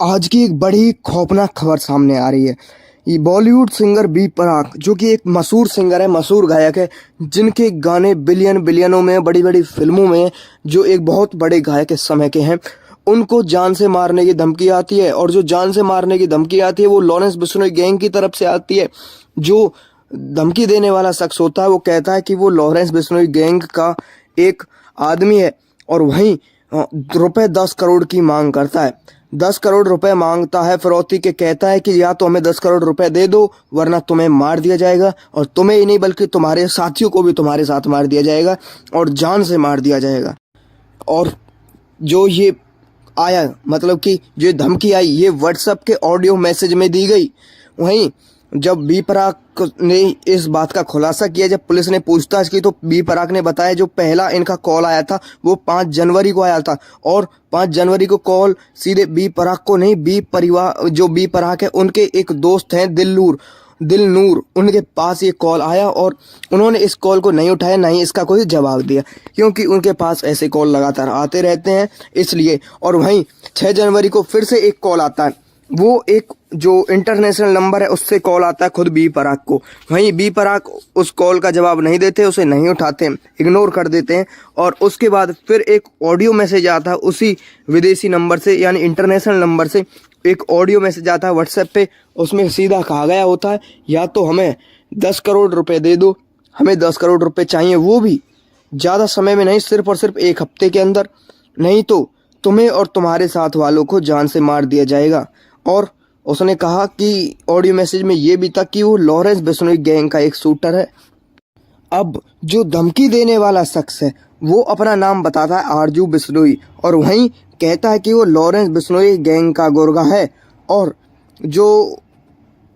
आज की एक बड़ी खौफनाक खबर सामने आ रही है। ये बॉलीवुड सिंगर बी प्राक, जो कि एक मशहूर सिंगर है, मशहूर गायक है, जिनके गाने बिलियनों में, बड़ी बड़ी फिल्मों में, जो एक बहुत बड़े गायक इस समय के हैं, उनको जान से मारने की धमकी आती है। और जो जान से मारने की धमकी आती है वो लॉरेंस बिश्नोई गैंग की तरफ से आती है। जो धमकी देने वाला शख्स होता है वो कहता है कि वो लॉरेंस बिश्नोई गैंग का एक आदमी है, और वहीं रुपए 10 करोड़ की मांग करता है। 10 करोड़ रुपए मांगता है फिरौती के। कहता है कि या तो हमें 10 करोड़ रुपए दे दो वरना तुम्हें मार दिया जाएगा, और तुम्हें ही नहीं बल्कि तुम्हारे साथियों को भी तुम्हारे साथ मार दिया जाएगा और जान से मार दिया जाएगा। और जो ये आया, मतलब कि जो धमकी आई, ये व्हाट्सएप के ऑडियो मैसेज में दी गई। वहीं जब बी प्राक ने इस बात का खुलासा किया, जब पुलिस ने पूछताछ की, तो बी प्राक ने बताया जो पहला इनका कॉल आया था वो 5 जनवरी को आया था। और 5 जनवरी को कॉल सीधे बी प्राक को नहीं, बी परिवार, जो बी प्राक है उनके एक दोस्त हैं दिलनूर, उनके पास ये कॉल आया और उन्होंने इस कॉल को नहीं उठाया, ना ही इसका कोई जवाब दिया, क्योंकि उनके पास ऐसे कॉल लगातार आते रहते हैं इसलिए। और वहीं 6 जनवरी को फिर से एक कॉल आता है, वो एक जो इंटरनेशनल नंबर है उससे कॉल आता है खुद बी प्राक को। वहीं बी प्राक उस कॉल का जवाब नहीं देते, उसे नहीं उठाते, इग्नोर कर देते हैं। और उसके बाद फिर एक ऑडियो मैसेज आता है उसी विदेशी नंबर से, यानी इंटरनेशनल नंबर से एक ऑडियो मैसेज आता है व्हाट्सएप पे। उसमें सीधा कहा गया होता है या तो हमें 10 करोड़ रुपए दे दो, हमें 10 करोड़ रुपए चाहिए, वो भी ज़्यादा समय में नहीं, सिर्फ और सिर्फ 1 हफ्ते के अंदर, नहीं तो तुम्हें और तुम्हारे साथ वालों को जान से मार दिया जाएगा। और उसने कहा कि ऑडियो मैसेज में ये भी था कि वो लॉरेंस बिश्नोई गैंग का एक शूटर है। अब जो धमकी देने वाला शख्स है वो अपना नाम बताता है आरजू बिश्नोई, और वहीं कहता है कि वो लॉरेंस बिश्नोई गैंग का गुर्गा है। और जो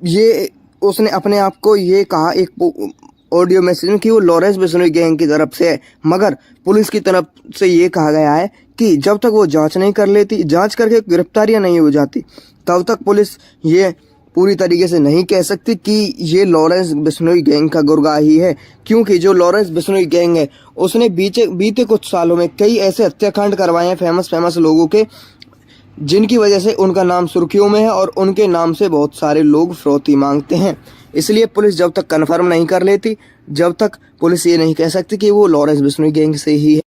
ये उसने अपने आप को ये कहा एक ऑडियो मैसेज में कि वो लॉरेंस बिश्नोई गैंग की तरफ से है, मगर पुलिस की तरफ से ये कहा गया है कि जब तक वो जांच नहीं कर लेती, जांच करके गिरफ्तारियां नहीं हो जाती, तब तक पुलिस ये पूरी तरीके से नहीं कह सकती कि ये लॉरेंस बिश्नोई गैंग का गुर्गा ही है। क्योंकि जो लॉरेंस बिश्नोई गैंग है उसने बीते कुछ सालों में कई ऐसे हत्याकांड करवाए हैं फेमस लोगों के, जिनकी वजह से उनका नाम सुर्खियों में है और उनके नाम से बहुत सारे लोग फिरौती मांगते हैं। इसलिए पुलिस जब तक कन्फर्म नहीं कर लेती, जब तक पुलिस ये नहीं कह सकती कि वो लॉरेंस बिश्नोई गैंग से ही है।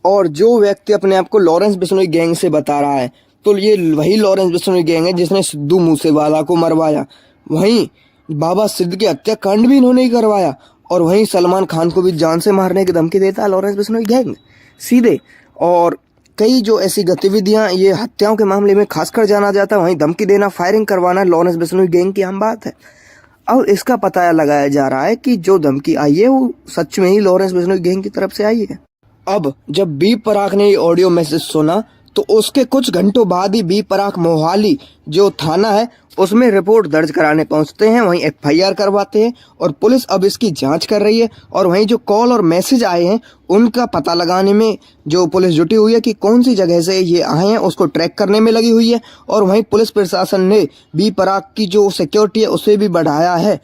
और जो व्यक्ति अपने आप को लॉरेंस बिश्नोई गैंग से बता रहा है, तो ये वही लॉरेंस बिश्नोई गैंग है जिसने सिद्धू मूसेवाला को मरवाया। वहीं बाबा सिद्ध के हत्याकांड भी इन्होंने ही करवाया, और वहीं सलमान खान को भी जान से मारने की धमकी देता है लॉरेंस बिश्नोई गैंग सीधे। और कई जो ऐसी गतिविधियां ये हत्याओं के मामले में खासकर जाना जाता है, वहीं धमकी देना, फायरिंग करवाना लॉरेंस बिश्नोई गैंग की आम बात है। अब इसका पता लगाया जा रहा है कि जो धमकी आई है वो सच में ही लॉरेंस बिश्नोई गैंग की तरफ से आई है। अब जब बी प्राक ने ये ऑडियो मैसेज सुना तो उसके कुछ घंटों बाद ही बी प्राक मोहाली जो थाना है उसमें रिपोर्ट दर्ज कराने पहुंचते हैं, वहीं एफआईआर करवाते हैं, और पुलिस अब इसकी जांच कर रही है। और वहीं जो कॉल और मैसेज आए हैं उनका पता लगाने में जो पुलिस जुटी हुई है कि कौन सी जगह से ये आए हैं, उसको ट्रैक करने में लगी हुई है। और वहीं पुलिस प्रशासन ने बी प्राक की जो सिक्योरिटी है उसे भी बढ़ाया है,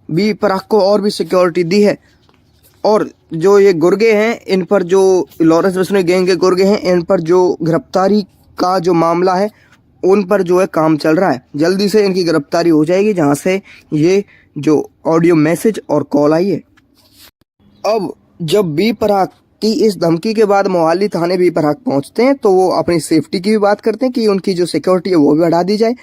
बी प्राक को और भी सिक्योरिटी दी है। और जो ये गुर्गे हैं, इन पर जो लॉरेंस बिश्नोई गैंग के गुर्गे हैं, इन पर जो गिरफ्तारी का जो मामला है उन पर जो है काम चल रहा है। जल्दी से इनकी गिरफ्तारी हो जाएगी जहां से ये जो ऑडियो मैसेज और कॉल आई है। अब जब बी प्राक की इस धमकी के बाद मोहाली थाने बी प्राक पहुंचते हैं तो वो अपनी सेफ्टी की भी बात करते हैं कि उनकी जो सिक्योरिटी है वो भी बढ़ा दी जाए,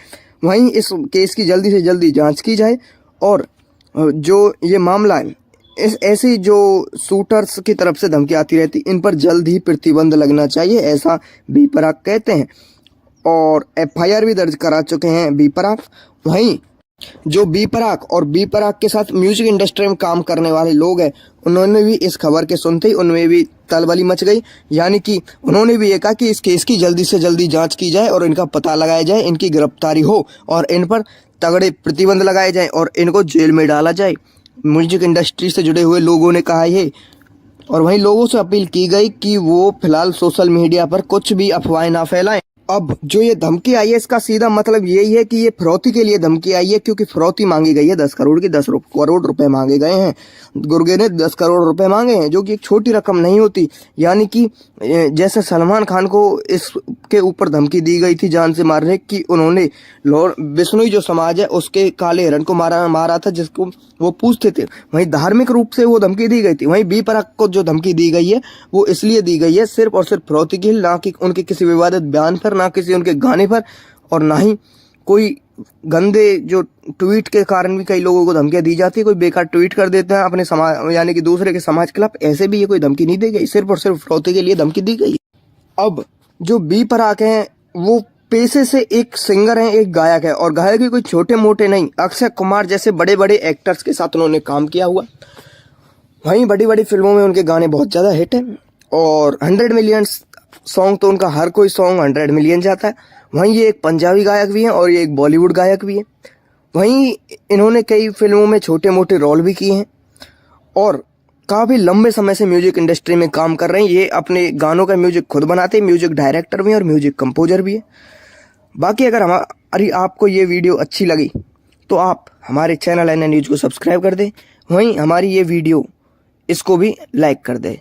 वहीं इस केस की जल्दी से जल्दी जाँच की जाए। और जो ये मामला है, ऐसी जो शूटर्स की तरफ से धमकी आती रहती, इन पर जल्द ही प्रतिबंध लगना चाहिए, ऐसा बी प्राक कहते हैं। और एफआईआर भी दर्ज करा चुके हैं बी प्राक। वहीं जो बी प्राक और बी प्राक के साथ म्यूजिक इंडस्ट्री में काम करने वाले लोग हैं, उन्होंने भी इस खबर के सुनते ही उनमें भी तलबली मच गई। यानी कि उन्होंने भी ये कहा कि इस केस की जल्दी से जल्दी जांच की जाए और इनका पता लगाया जाए, इनकी गिरफ्तारी हो और इन पर तगड़े प्रतिबंध लगाए जाए और इनको जेल में डाला जाए। म्यूजिक इंडस्ट्री से जुड़े हुए लोगों ने कहा ये। और वहीं लोगों से अपील की गई कि वो फिलहाल सोशल मीडिया पर कुछ भी अफवाहें ना फैलाएं। अब जो ये धमकी आई है इसका सीधा मतलब यही है कि ये फिरौती के लिए धमकी आई है, क्योंकि फिरौती मांगी गई है 10 करोड़ की। 10 करोड़ रुपए मांगे गए हैं। गुर्गे ने 10 करोड़ रुपए मांगे हैं, जो कि एक छोटी रकम नहीं होती। यानी कि जैसे सलमान खान को इसके ऊपर धमकी दी गई थी जान से मारने की, उन्होंने बिश्नोई जो समाज है उसके काले हिरण को मारा था, जिसको वो पूछते थे। वहीं धार्मिक रूप से वो धमकी दी गई थी। वहीं बी प्राक को जो धमकी दी गई है वो इसलिए दी गई है सिर्फ और सिर्फ फिरौती के लिए, ना कि उनके किसी विवादित बयान पर, ना किसी उनके गाने पर, और ना ही कोई गंदे जो ट्वीट के कारण भी कई लोगों को धमकियां दी जाती है। कोई बेकार ट्वीट कर देते हैं अपने समाज यानी कि दूसरे के समाज के खिलाफ, ऐसे भी ये कोई धमकी नहीं दी गई, सिर्फ और सिर्फ फिरौती के लिए धमकी दी गई। अब जो बी प्राक हैं वो पेशे से एक सिंगर हैं, एक गायक है, और गायक भी कोई छोटे मोटे नहीं, अक्षय कुमार जैसे बड़े बड़े एक्टर्स के साथ उन्होंने काम किया हुआ। वहीं बड़ी बड़ी फिल्मों में उनके गाने बहुत ज़्यादा हिट हैं, और 100 मिलियन सॉन्ग तो उनका हर कोई सॉन्ग 100 मिलियन जाता है। वहीं ये एक पंजाबी गायक भी हैं और ये एक बॉलीवुड गायक भी है। वहीं इन्होंने कई फिल्मों में छोटे मोटे रोल भी किए हैं और काफ़ी लंबे समय से म्यूजिक इंडस्ट्री में काम कर रहे हैं। ये अपने गानों का म्यूजिक खुद बनाते हैं, म्यूजिक डायरेक्टर भी हैं और म्यूजिक कंपोजर भी है। बाकी अगर हमारी आपको ये वीडियो अच्छी लगी तो आप हमारे चैनल NN न्यूज़ को सब्सक्राइब कर दें। वहीं हमारी ये वीडियो इसको भी लाइक कर दें।